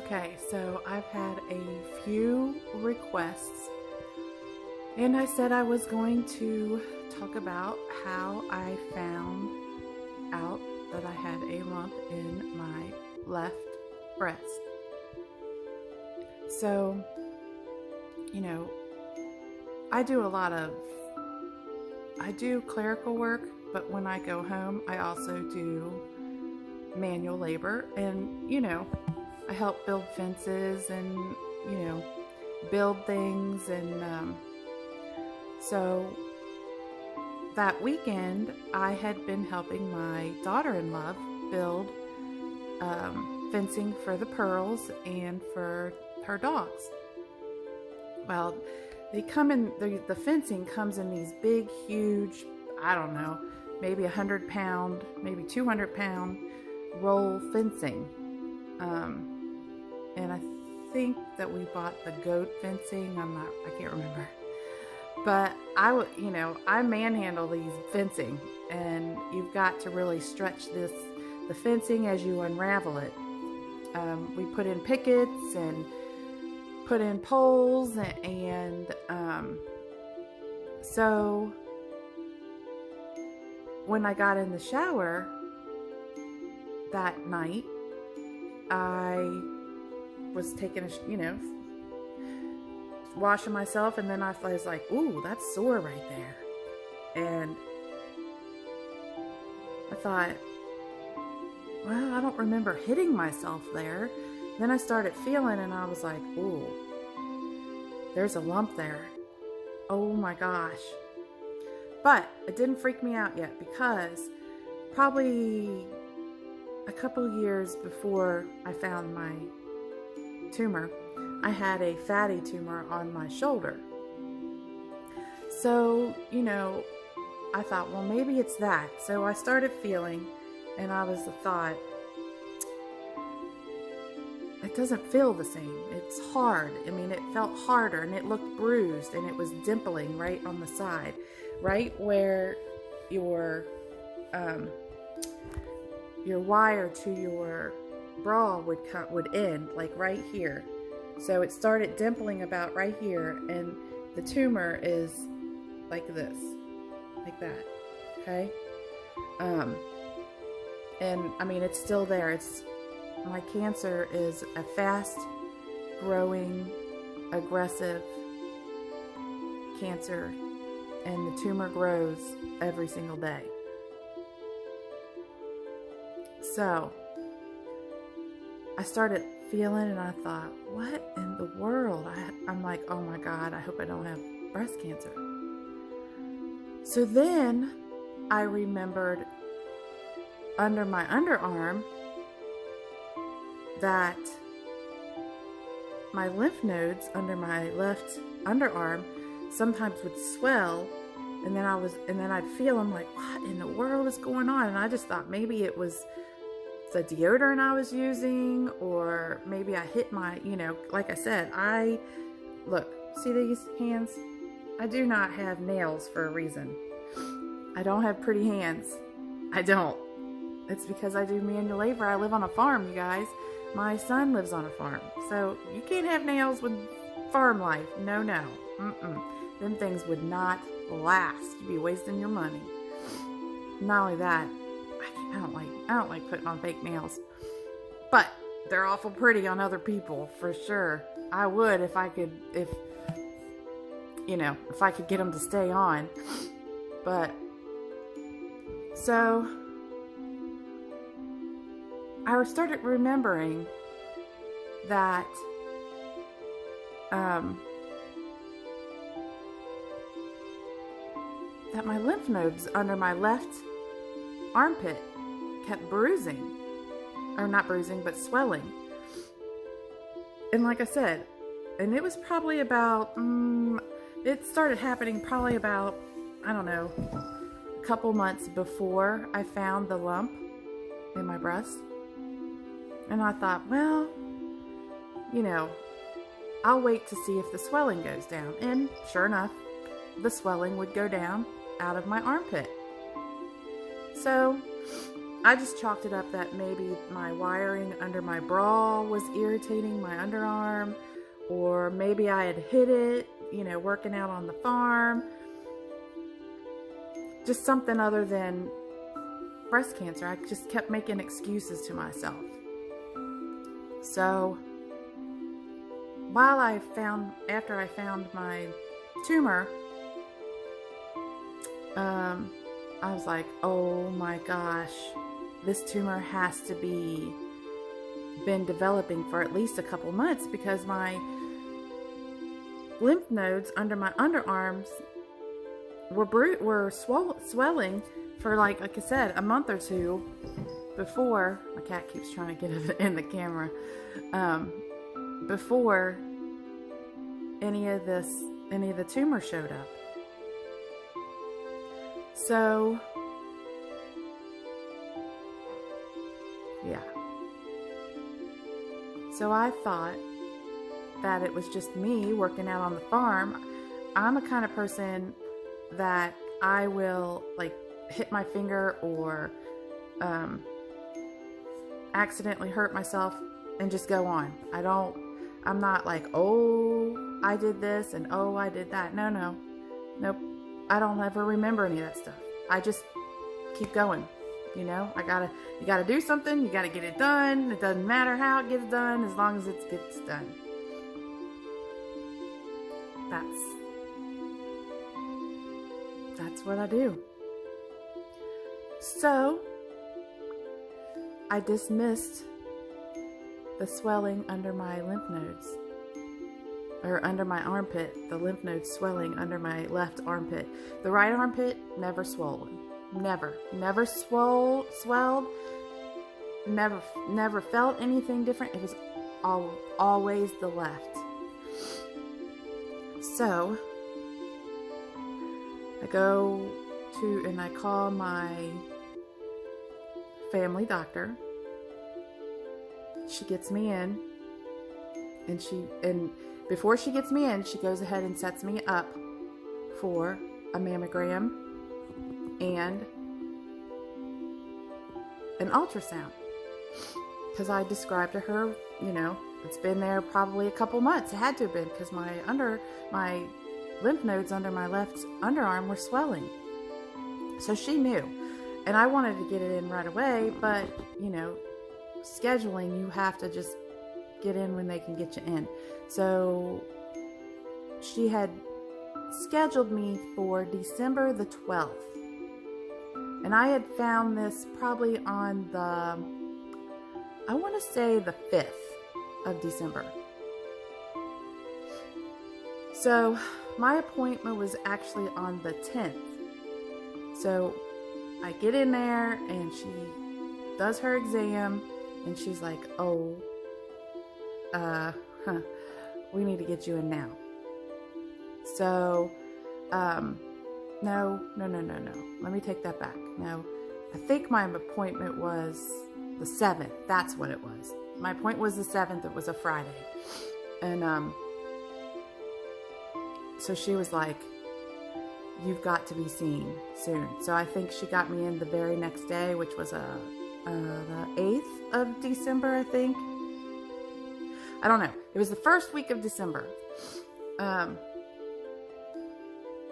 Okay, so I've had a few requests, and I said I was going to talk about how I found out that I had a lump in my left breast. So, you know, I do clerical work, but when I go home, I also do manual labor, and, I help build fences and, build things. And so that weekend, I had been helping my daughter-in-law build fencing for the Pearls and for her dogs. Well, the fencing comes in these big, huge, I don't know, maybe 100-pound, maybe 200-pound roll fencing. And I think that we bought the goat fencing. I can't remember. But I manhandle these fencing, and you've got to really stretch the fencing as you unravel it. We put in pickets and put in poles, and so when I got in the shower that night, I was taking washing myself, and then I was like, ooh, that's sore right there. And I thought, well, I don't remember hitting myself there. Then I started feeling, and I was like, ooh, there's a lump there. Oh my gosh. But it didn't freak me out yet, because probably a couple years before I found my tumor, I had a fatty tumor on my shoulder. So, I thought, well, maybe it's that. So I started feeling, and I thought, it doesn't feel the same. It's hard. I mean, it felt harder, and it looked bruised, and it was dimpling right on the side, right where your wire to your bra would end, like right here. So it started dimpling about right here, and the tumor is like this, like that. Okay. And I mean, it's still there. My cancer is a fast growing, aggressive cancer, and the tumor grows every single day. So I started feeling, and I thought, what in the world? I'm like, oh my God, I hope I don't have breast cancer. So then I remembered under my underarm that my lymph nodes under my left underarm sometimes would swell, and then I'd feel, I'm like, what in the world is going on? And I just thought maybe it was the deodorant I was using, or maybe I hit my, like I said, look, see these hands? I do not have nails for a reason. I don't have pretty hands. I don't. It's because I do manual labor. I live on a farm, you guys. My son lives on a farm. So you can't have nails with farm life. No. Them things would not last. You'd be wasting your money. Not only that, I don't like putting on fake nails. But they're awful pretty on other people, for sure. I would if I could get them to stay on. But so I started remembering that that my lymph nodes under my left armpit kept bruising, or not bruising, but swelling. And like I said, and it was probably about it started happening probably about, I don't know, a couple months before I found the lump in my breast. And I thought, well, I'll wait to see if the swelling goes down. And sure enough, the swelling would go down out of my armpit. So I just chalked it up that maybe my wiring under my bra was irritating my underarm, or maybe I had hit it, working out on the farm. Just something other than breast cancer. I just kept making excuses to myself. So after I found my tumor, I was like, oh my gosh, this tumor has to been developing for at least a couple months, because my lymph nodes under my underarms were swelling for like I said, a month or two before. My cat keeps trying to get it in the camera. Before any of the tumor showed up. So, yeah. So I thought that it was just me working out on the farm. I'm the kind of person that I will like hit my finger or accidentally hurt myself and just go on. I'm not like, oh, I did this and oh, I did that. Nope. I don't ever remember any of that stuff. I just keep going. You gotta do something. You gotta get it done. It doesn't matter how it gets done, as long as it gets done. That's what I do. So I dismissed the swelling under my lymph nodes, or under my armpit, the lymph nodes swelling under my left armpit. The right armpit, never swollen. Never swelled. Never felt anything different. It was always the left. So I go to, and I call my family doctor. She gets me in, and before she gets me in, she goes ahead and sets me up for a mammogram and an ultrasound. Because I described to her, it's been there probably a couple months. It had to have been, because my lymph nodes under my left underarm were swelling. So she knew. And I wanted to get it in right away, but, scheduling, you have to just get in when they can get you in. So she had scheduled me for December the 12th. And I had found this probably on I want to say the 5th of December. So my appointment was actually on the 10th. So I get in there and she does her exam and she's like, oh, we need to get you in now. So, no. Let me take that back. No, I think my appointment was the 7th. That's what it was. My appointment was the 7th. It was a Friday. And, so she was like, you've got to be seen soon. So I think she got me in the very next day, which was the 8th of December, I think. I don't know. It was the first week of December.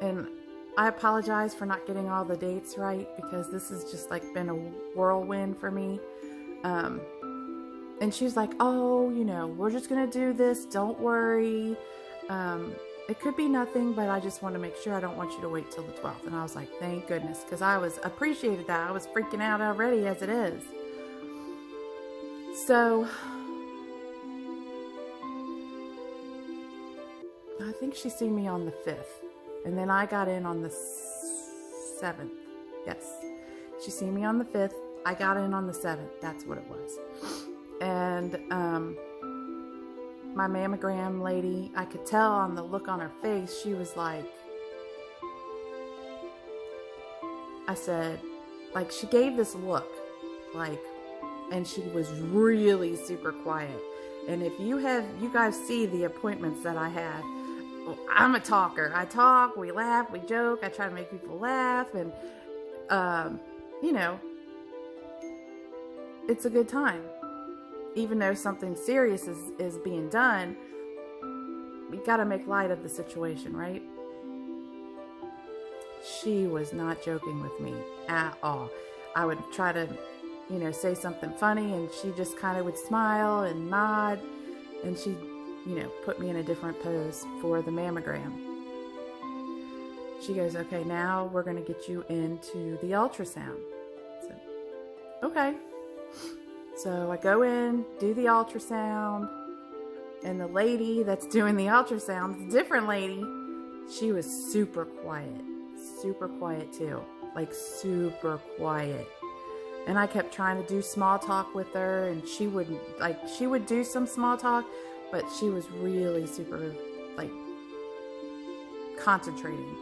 And I apologize for not getting all the dates right, because this has just like been a whirlwind for me. And she was like, oh, we're just going to do this. Don't worry. It could be nothing, but I just want to make sure. I don't want you to wait till the 12th. And I was like, thank goodness, because I appreciated that. I was freaking out already as it is. So I think she seen me on the 5th. And then I got in on the 7th. Yes. She seen me on the 5th. I got in on the 7th. That's what it was. And my mammogram lady, I could tell on the look on her face, she was like, I said, like, she gave this look, like, and she was really super quiet. And if you guys see the appointments that I had, I'm a talker. I talk, we laugh, we joke, I try to make people laugh, and, it's a good time. Even though something serious is being done, we got to make light of the situation, right? She was not joking with me at all. I would try to, say something funny, and she just kind of would smile and nod, and she, put me in a different pose for the mammogram. She goes, okay, now we're going to get you into the ultrasound. I said, okay. So I go in, do the ultrasound, and the lady that's doing the ultrasound, the different lady, she was super quiet too, like super quiet. And I kept trying to do small talk with her, and she would do some small talk, but she was really super, like, concentrating.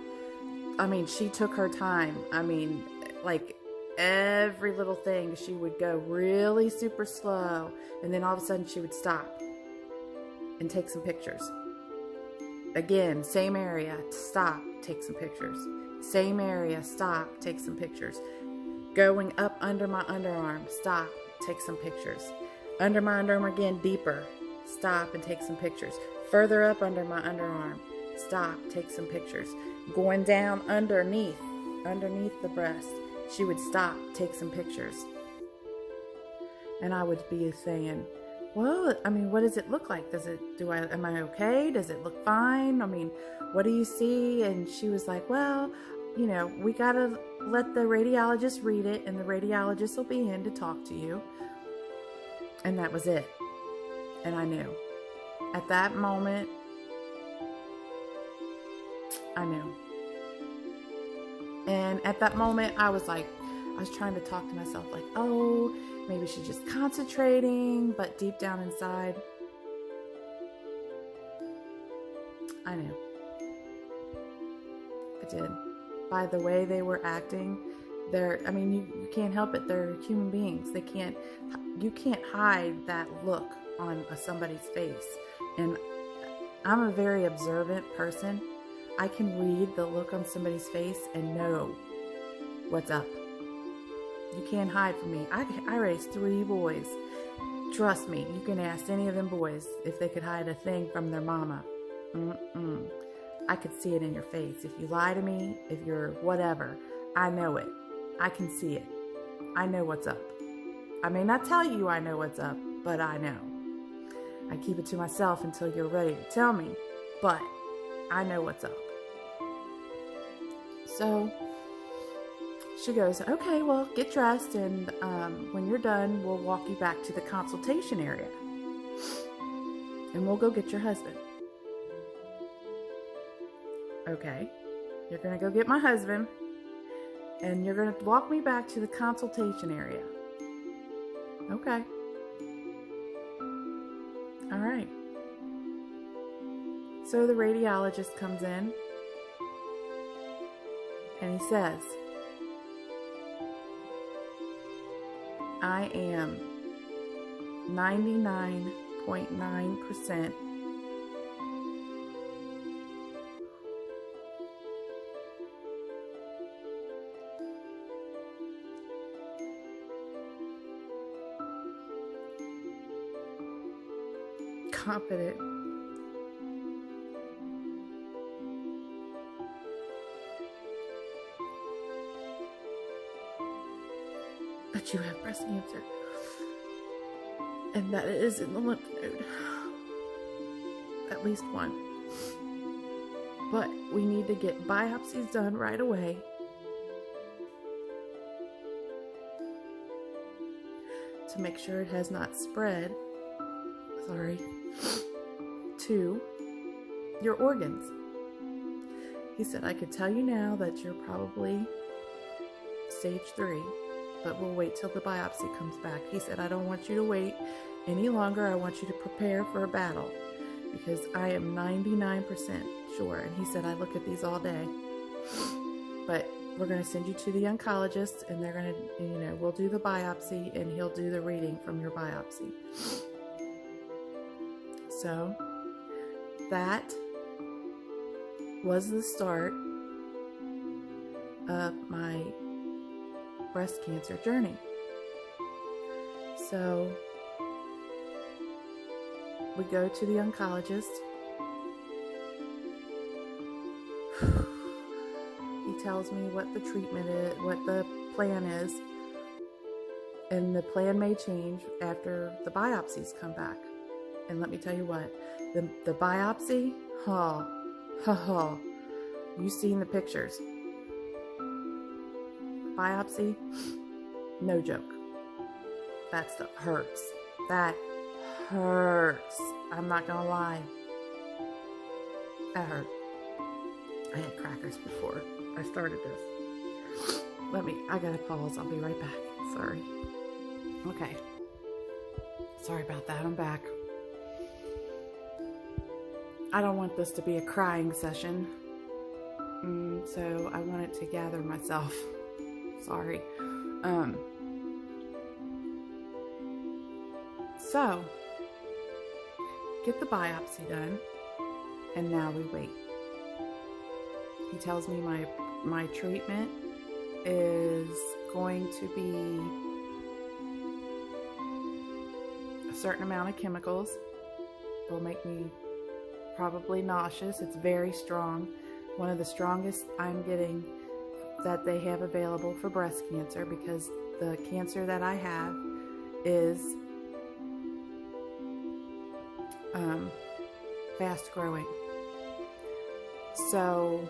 I mean, she took her time. I mean, like, every little thing, she would go really super slow, and then all of a sudden she would stop and take some pictures. Again, same area, stop, take some pictures. Same area, stop, take some pictures. Going up under my underarm, stop, take some pictures. Under my underarm again, deeper, stop and take some pictures. Further up under my underarm, stop, take some pictures. Going down underneath the breast, she would stop, take some pictures. And I would be saying, well, I mean, what does it look like? Am I okay? Does it look fine? I mean, what do you see? And she was like, well, we gotta let the radiologist read it, and the radiologist will be in to talk to you. And that was it. And I knew. At that moment, I knew. And at that moment, I was trying to talk to myself like, oh, maybe she's just concentrating, but deep down inside, I knew. I did. By the way they were acting, you can't help it. They're human beings. You can't hide that look on somebody's face. And I'm a very observant person. I can read the look on somebody's face and know what's up. You can't hide from me. I raised 3 boys. Trust me, you can ask any of them boys if they could hide a thing from their mama. I could see it in your face. If you lie to me, if you're whatever, I know it. I can see it. I know what's up. I may not tell you I know what's up, but I know. I keep it to myself until you're ready to tell me, but I know what's up. So she goes, okay, well, get dressed, and when you're done, we'll walk you back to the consultation area, and we'll go get your husband. Okay, you're going to go get my husband, and you're going to walk me back to the consultation area. Okay. All right. So the radiologist comes in, and he says, I am 99.9% confident that you have breast cancer, and that it is in the lymph node, at least one. But we need to get biopsies done right away to make sure it has not spread, to your organs. He said, I could tell you now that you're probably stage 3, but we'll wait till the biopsy comes back. He said, I don't want you to wait any longer. I want you to prepare for a battle, because I am 99% sure. And he said, I look at these all day, but we're going to send you to the oncologist, and they're going to, we'll do the biopsy, and he'll do the reading from your biopsy. So that was the start of my breast cancer journey. So we go to the oncologist. He tells me what the treatment is, what the plan is, and the plan may change after the biopsies come back. And let me tell you what, the biopsy, you've seen the pictures. Biopsy, no joke. That stuff hurts. That hurts. I'm not gonna lie. That hurt. I had crackers before I started this. I gotta pause. I'll be right back. Sorry. Okay. Sorry about that. I'm back. I don't want this to be a crying session. So I wanted to gather myself. Sorry. So, get the biopsy done, and now we wait. He tells me my treatment is going to be a certain amount of chemicals. Will make me probably nauseous. It's very strong. One of the strongest I'm getting that they have available for breast cancer, because the cancer that I have is fast growing. So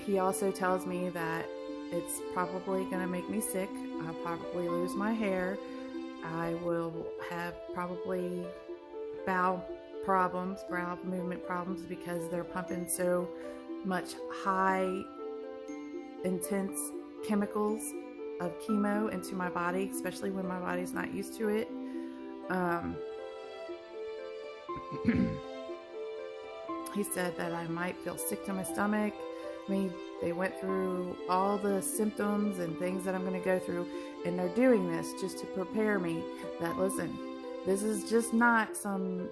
he also tells me that it's probably going to make me sick. I'll probably lose my hair. I will have probably bowel movement problems, because they're pumping so much high, intense chemicals of chemo into my body, especially when my body's not used to it. He said that I might feel sick to my stomach. They went through all the symptoms and things that I'm going to go through, and they're doing this just to prepare me that, listen, this is just not some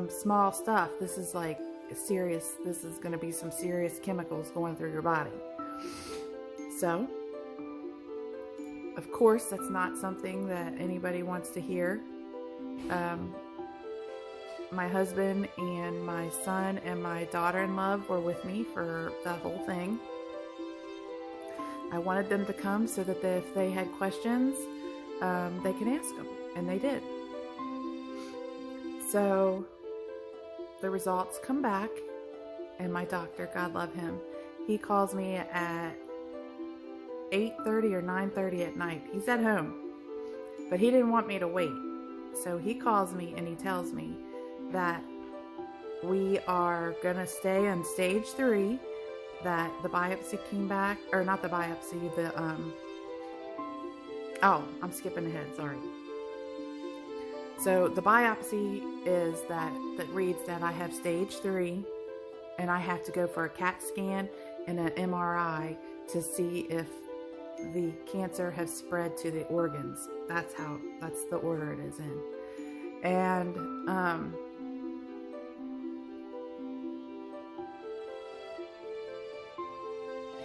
small stuff. This is like serious. This is going to be some serious chemicals going through your body. So, of course, that's not something that anybody wants to hear. My husband and my son and my daughter-in-law were with me for the whole thing. I wanted them to come so that if they had questions, they can ask them, and they did. So the results come back, and my doctor, God love him, he calls me at 8:30 or 9:30 at night. He's at home, but he didn't want me to wait. So he calls me and he tells me that we are going to stay on stage 3, that the biopsy came back, or not the biopsy, I'm skipping ahead, sorry. So the biopsy is that reads that I have stage 3, and I have to go for a CAT scan and an MRI to see if the cancer has spread to the organs. That's the order it is in. And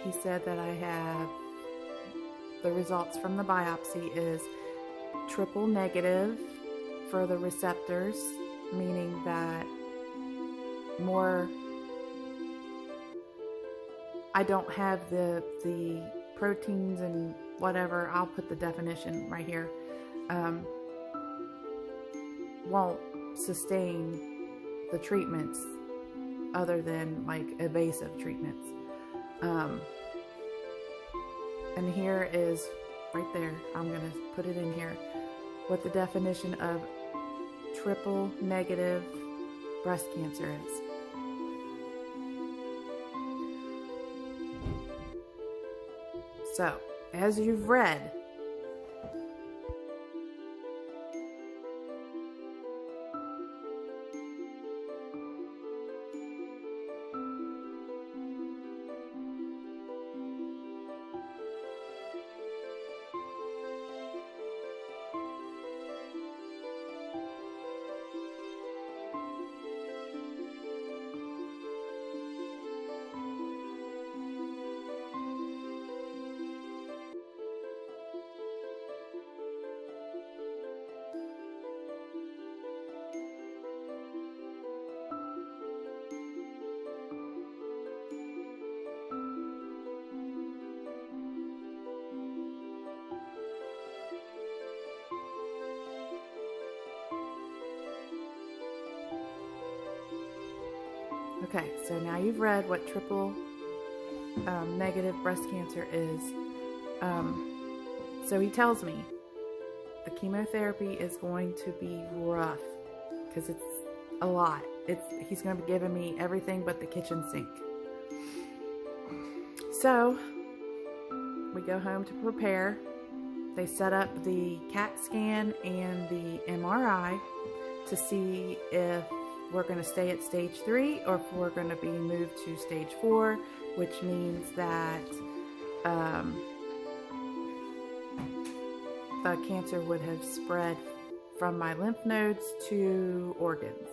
he said that I have, the results from the biopsy is triple negative for the receptors, meaning that I don't have the proteins and whatever, I'll put the definition right here, won't sustain the treatments other than like evasive treatments. And here is right there, I'm going to put it in here, what the definition of triple negative breast cancer is. So, as you've read, Okay, so now you've read what triple negative breast cancer is. So he tells me the chemotherapy is going to be rough because it's a lot. He's going to be giving me everything but the kitchen sink. So we go home to prepare. They set up the CAT scan and the MRI to see if we're going to stay at stage 3 or if we're going to be moved to stage 4, which means that the cancer would have spread from my lymph nodes to organs.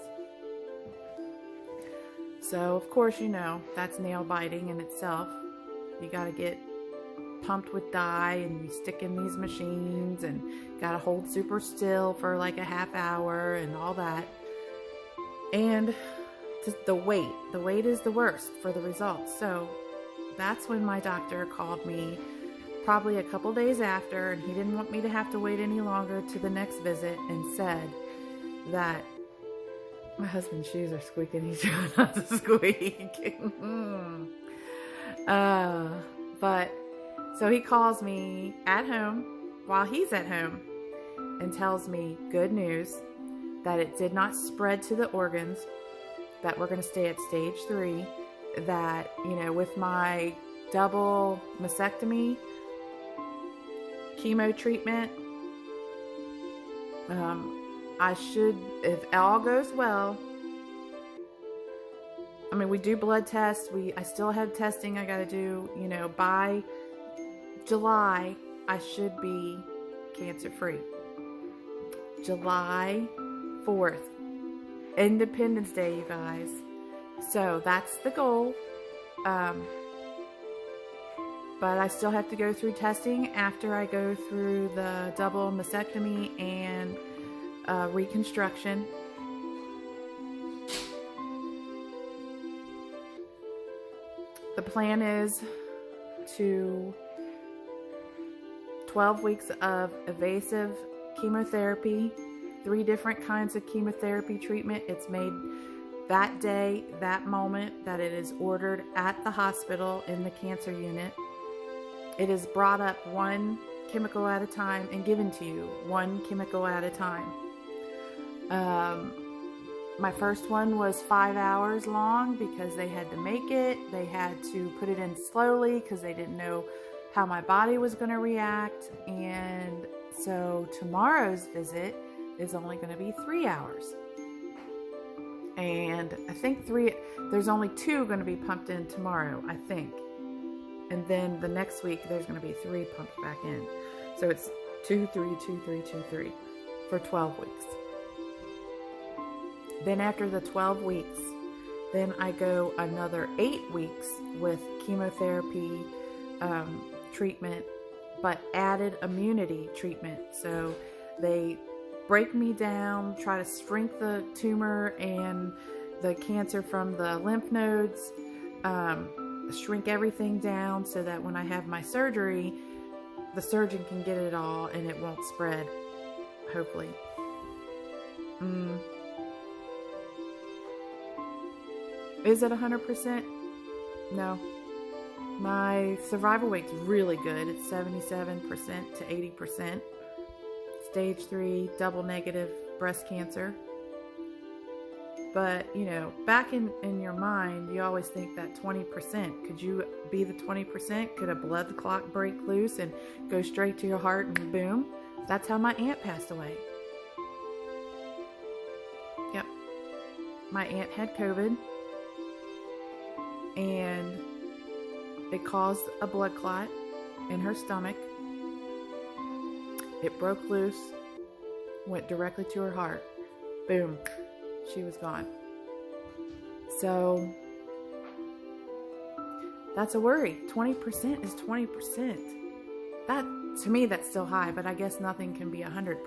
So, of course, you know, that's nail biting in itself. You got to get pumped with dye and you stick in these machines and got to hold super still for like a half hour and all that. And the wait is the worst for the results. So that's when my doctor called me probably a couple days after, and he didn't want me to have to wait any longer to the next visit, and said that my husband's shoes are squeaking. He's trying not to squeak. But so he calls me at home while he's at home and tells me good news that it did not spread to the organs, that we're going to stay at stage 3, that, you know, with my double mastectomy, chemo treatment, I should, if all goes well, I mean, we do blood tests. I still have testing I got to do, you know, by July, I should be cancer free. July 4th, Independence Day, you guys. So that's the goal. But I still have to go through testing after I go through the double mastectomy and reconstruction. The plan is to 12 weeks of invasive chemotherapy, 3 different kinds of chemotherapy treatment. It's made that day, that moment that it is ordered at the hospital in the cancer unit. It is brought up 1 chemical at a time and given to you 1 chemical at a time. My first one was 5 hours long because they had to make it. They had to put it in slowly because they didn't know how my body was going to react. And so tomorrow's visit is only going to be 3 hours. And I think there's only 2 going to be pumped in tomorrow, I think. And then the next week, there's going to be 3 pumped back in. So it's 2, 3, 2, 3, 2, 3 for 12 weeks. Then after the 12 weeks, then I go another 8 weeks with chemotherapy treatment, but added immunity treatment. So they break me down, try to shrink the tumor and the cancer from the lymph nodes, shrink everything down so that when I have my surgery, the surgeon can get it all and it won't spread, hopefully. Is it 100%? No. My survival rate's really good. It's 77% to 80%. Stage 3 double negative breast cancer. But, you know, back in your mind, you always think that 20%. Could you be the 20%? Could a blood clot break loose and go straight to your heart and boom? That's how my aunt passed away. Yep. My aunt had COVID. And it caused a blood clot in her stomach. It broke loose, went directly to her heart. Boom. She was gone. So that's a worry. 20% is 20%. That, to me, that's still high, but I guess nothing can be 100%.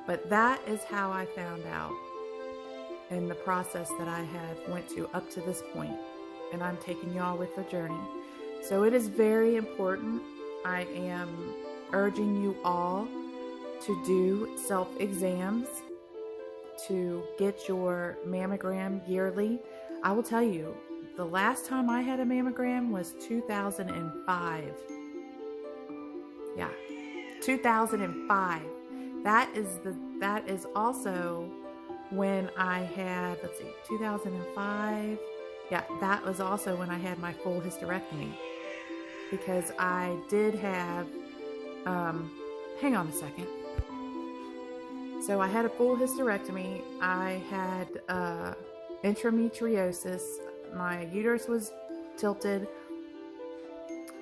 But that is how I found out in the process that I have went to up to this point. And I'm taking y'all with the journey. So it is very important. I am urging you all to do self-exams, to get your mammogram yearly. I will tell you, the last time I had a mammogram was 2005. Yeah, 2005. That is also when I had, let's see, 2005. Yeah, that was also when I had my full hysterectomy, because I did have, hang on a second. So I had a full hysterectomy. I had endometriosis. My uterus was tilted,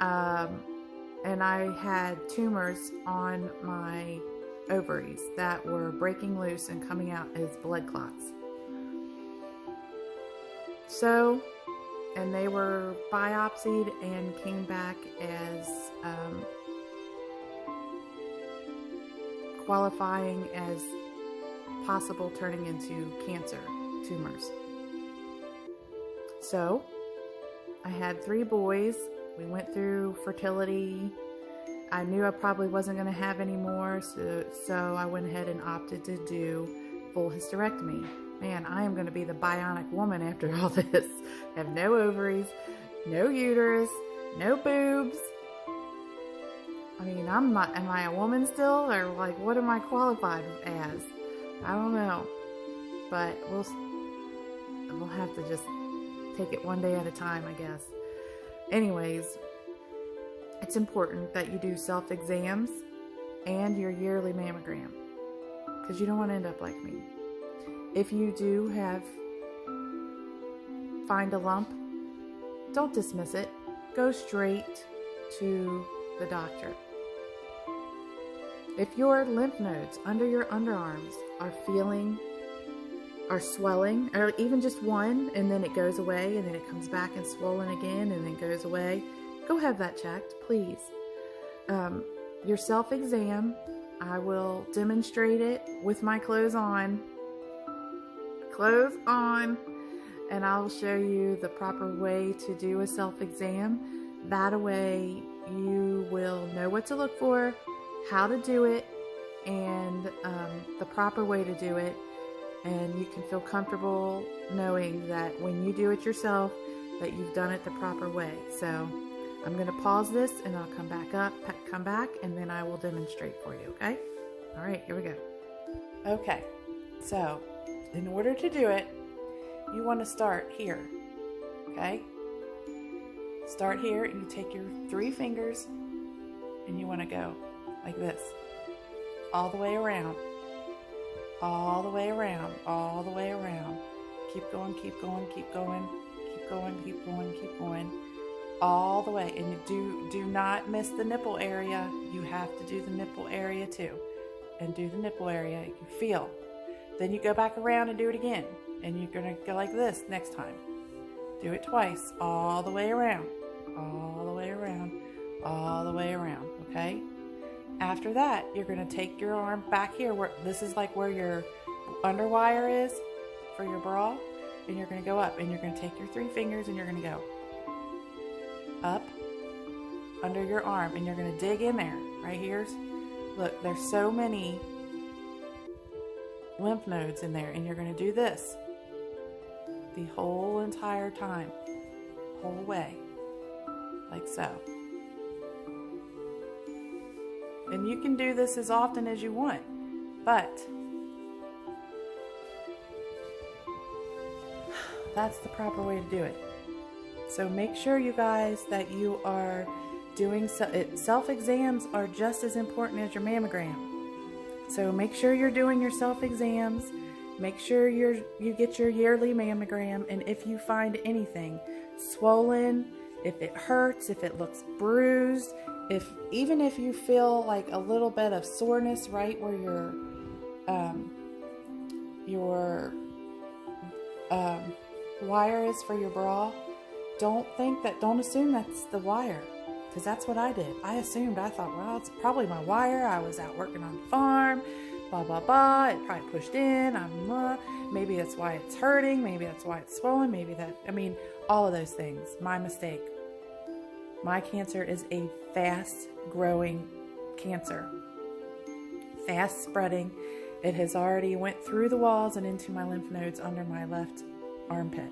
and I had tumors on my ovaries that were breaking loose and coming out as blood clots. So, and they were biopsied and came back as qualifying as possible turning into cancer tumors. So, I had 3 boys. We went through fertility. I knew I probably wasn't going to have any more, so I went ahead and opted to do full hysterectomy. Man, I am going to be the bionic woman after all this. I have no ovaries, no uterus, no boobs. I mean, am I a woman still? Or like, what am I qualified as? I don't know. But we'll have to just take it one day at a time, I guess. Anyways, it's important that you do self-exams and your yearly mammogram, because you don't want to end up like me. If you do find a lump, don't dismiss it. Go straight to the doctor. If your lymph nodes under your underarms are swelling, or even just one, and then it goes away, and then it comes back and swollen again, and then goes away, go have that checked, please. Your self-exam, I will demonstrate it with my clothes on, and I'll show you the proper way to do a self-exam. That way you will know what to look for, how to do it, and the proper way to do it, and you can feel comfortable knowing that when you do it yourself, that you've done it the proper way. So I'm going to pause this, and I'll come back, and then I will demonstrate for you, okay? All right, here we go. Okay, so in order to do it, you want to start here, okay? Start here, and you take your 3 fingers, and you want to go like this, all the way around, all the way around, all the way around. Keep going, keep going, keep going, keep going, keep going, keep going, all the way. And you do not miss the nipple area. You have to do the nipple area too, and do the nipple area. You feel. Then you go back around and do it again, and you're gonna go like this next time. Do it twice, all the way around, all the way around, all the way around. Okay. After that, you're going to take your arm back here, where this is like where your underwire is for your bra, and you're going to go up, and you're going to take your 3 fingers, and you're going to go up under your arm, and you're going to dig in there. Right here, look, there's so many lymph nodes in there, and you're going to do this the whole entire time, whole way, like so. And you can do this as often as you want, but that's the proper way to do it. So make sure, you guys, that you are doing self-exams are just as important as your mammogram. So make sure you're doing your self-exams. Make sure you get your yearly mammogram, and if you find anything swollen, if it hurts, if it looks bruised, even if you feel like a little bit of soreness right where your wire is for your bra, don't assume that's the wire, because that's what I did. I thought, well, it's probably my wire. I was out working on the farm, blah, blah, blah. It probably pushed in. Maybe that's why it's hurting. Maybe that's why it's swollen. All of those things. My mistake. My cancer is a fast-growing cancer. Fast-spreading. It has already went through the walls and into my lymph nodes under my left armpit.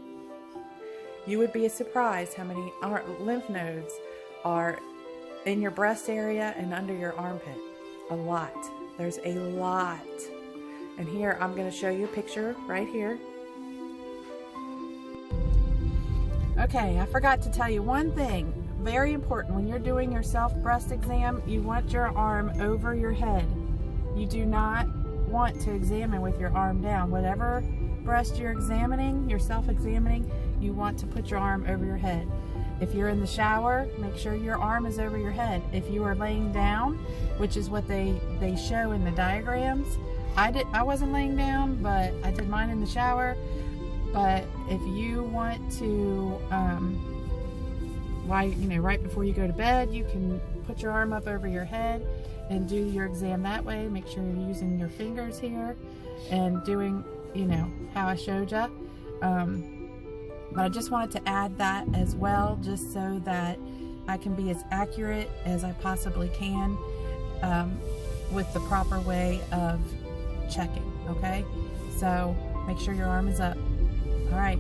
You would be surprised how many lymph nodes are in your breast area and under your armpit. A lot. There's a lot. And here, I'm going to show you a picture right here. Okay, I forgot to tell you one thing. Very important. When you're doing your self-breast exam, you want your arm over your head. You do not want to examine with your arm down. Whatever breast you're examining, you're self-examining, you want to put your arm over your head. If you're in the shower, make sure your arm is over your head. If you are laying down, which is what they show in the diagrams, I wasn't laying down, but I did mine in the shower. But if you want to, right before you go to bed, you can put your arm up over your head and do your exam that way. Make sure you're using your fingers here and doing, how I showed you. But I just wanted to add that as well, just so that I can be as accurate as I possibly can with the proper way of checking, okay? So make sure your arm is up. All right.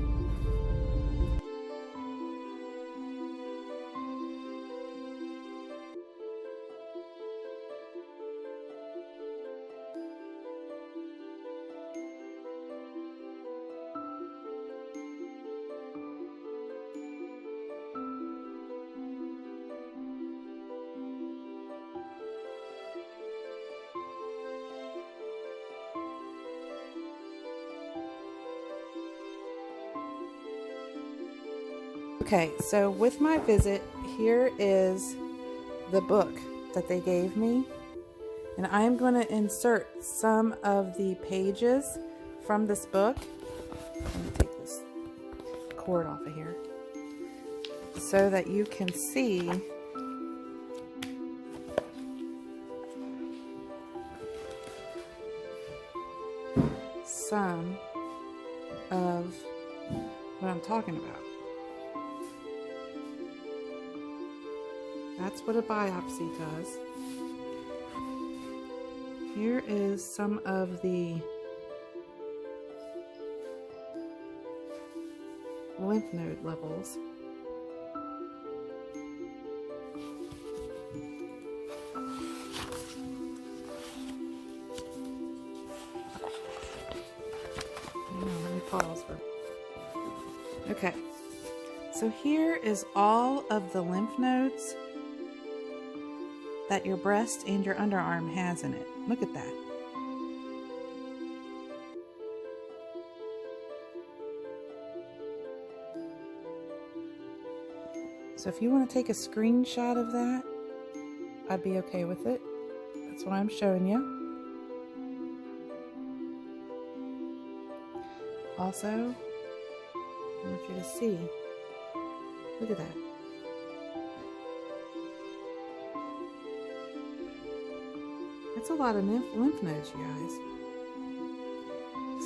Okay, so with my visit, here is the book that they gave me, and I'm going to insert some of the pages from this book. Let me take this cord off of here so that you can see some of what I'm talking about. That's what a biopsy does. Here is some of the lymph node levels. Let me pause for. Okay. So here is all of the lymph nodes that your breast and your underarm has in it. Look at that. So if you want to take a screenshot of that, I'd be okay with it. That's what I'm showing you. Also, I want you to see. Look at that. That's a lot of lymph nodes, you guys.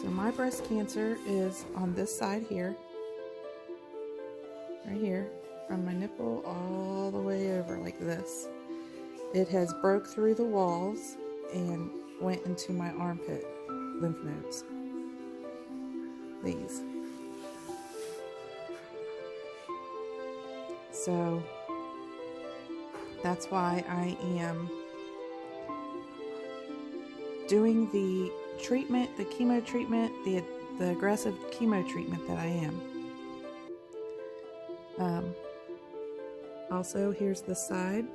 So my breast cancer is on this side here. Right here. From my nipple all the way over like this. It has broke through the walls and went into my armpit lymph nodes. These. So that's why I am doing the treatment, the chemo treatment, the aggressive chemo treatment that I am. Also, here's the side.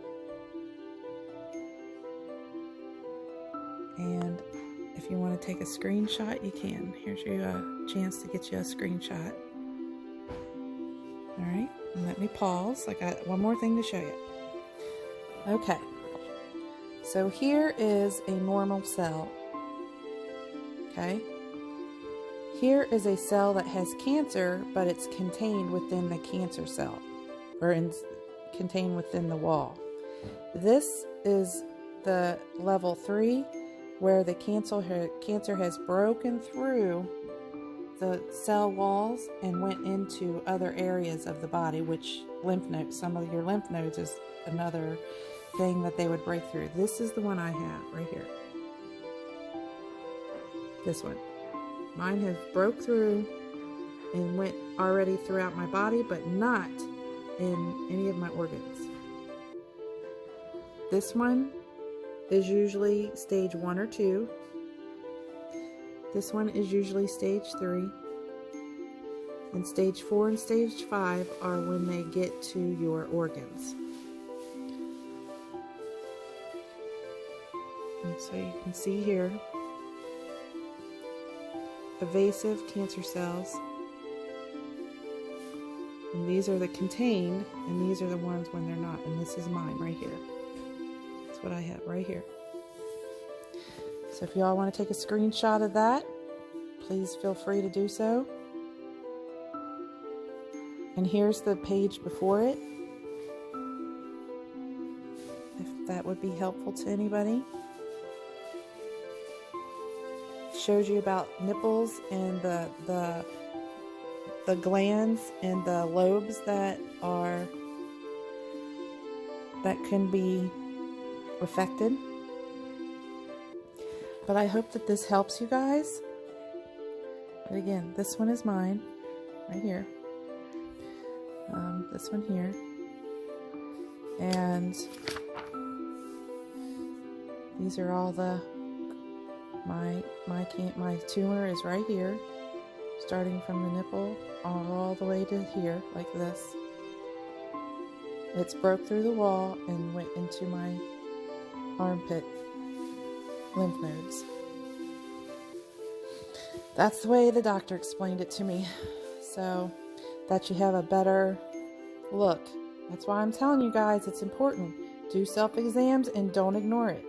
And if you want to take a screenshot, you can. Here's your chance to get you a screenshot. All right, and let me pause. I got one more thing to show you. Okay, so here is a normal cell. Okay, here is a cell that has cancer, but it's contained within the cancer cell, or contained within the wall. This is the level 3, where the cancer has broken through the cell walls and went into other areas of the body, which lymph nodes, some of your lymph nodes is another thing that they would break through. This is the one I have right here. This one. Mine has broke through and went already throughout my body, but not in any of my organs. This one is usually stage 1 or 2. This one is usually stage 3. And stage 4 and stage 5 are when they get to your organs. And so you can see here, evasive cancer cells. And these are the contained, and these are the ones when they're not. And this is mine right here. That's what I have right here. So if y'all want to take a screenshot of that, please feel free to do so. And here's the page before it, if that would be helpful to anybody. It shows you about nipples and the glands and the lobes that can be affected. But I hope that this helps you guys. But again, this one is mine, right here. This one here. And these are all my tumor is right here, starting from the nipple all the way to here, like this. It's broke through the wall and went into my armpit lymph nodes. That's the way the doctor explained it to me, so that you have a better look. That's why I'm telling you guys, it's important. Do self-exams and don't ignore it.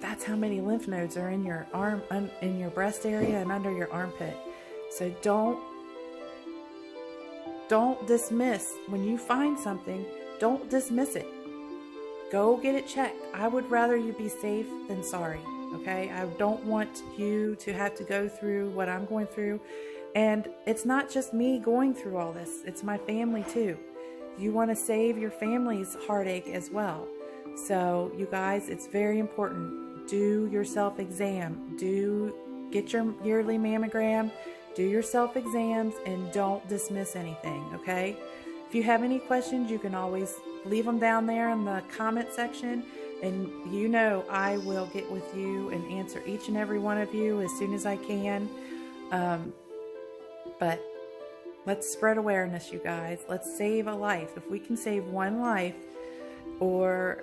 That's how many lymph nodes are in your arm, in your breast area and under your armpit. So don't dismiss. When you find something, don't dismiss it. Go get it checked. I would rather you be safe than sorry, okay? I don't want you to have to go through what I'm going through. And it's not just me going through all this. It's my family too. You want to save your family's heartache as well. So you guys, it's very important. Do your self-exam. Get your yearly mammogram. Do your self-exams and don't dismiss anything, okay? If you have any questions, you can always leave them down there in the comment section. And you know I will get with you and answer each and every one of you as soon as I can. But let's spread awareness, you guys. Let's save a life. If we can save one life or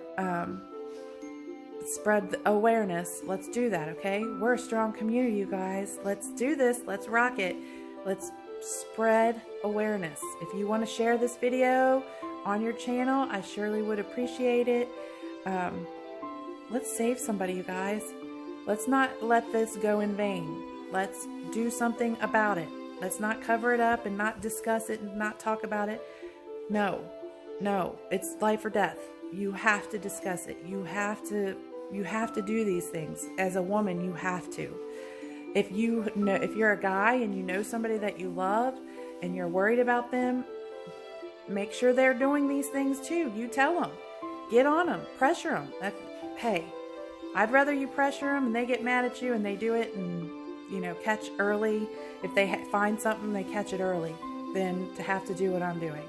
spread the awareness, let's do that, okay? We're a strong community, you guys. Let's do this. Let's rock it. Let's spread awareness. If you want to share this video on your channel, I surely would appreciate it. Let's save somebody, you guys. Let's not let this go in vain. Let's do something about it. Let's not cover it up and not discuss it and not talk about it. No, it's life or death. You have to discuss it. You have to do these things. As a woman, you have to. If you're a guy and you know somebody that you love and you're worried about them, make sure they're doing these things too. You tell them. Get on them. Pressure them. Hey, I'd rather you pressure them and they get mad at you and they do it and, catch early. If they find something, they catch it early, than to have to do what I'm doing.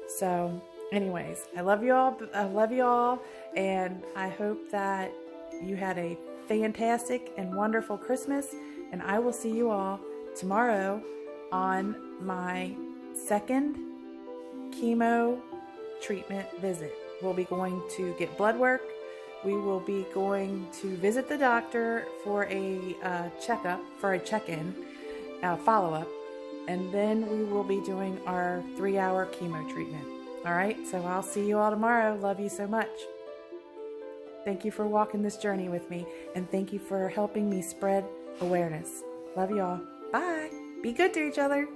So anyways, I love you all. And I hope that you had a fantastic and wonderful Christmas. And I will see you all tomorrow on my second chemo treatment visit. We'll be going to get blood work. We will be going to visit the doctor for a checkup, for a check-in, follow-up, and then we will be doing our 3-hour chemo treatment. All right, so I'll see you all tomorrow. Love you so much. Thank you for walking this journey with me, and thank you for helping me spread awareness. Love you all. Bye. Be good to each other.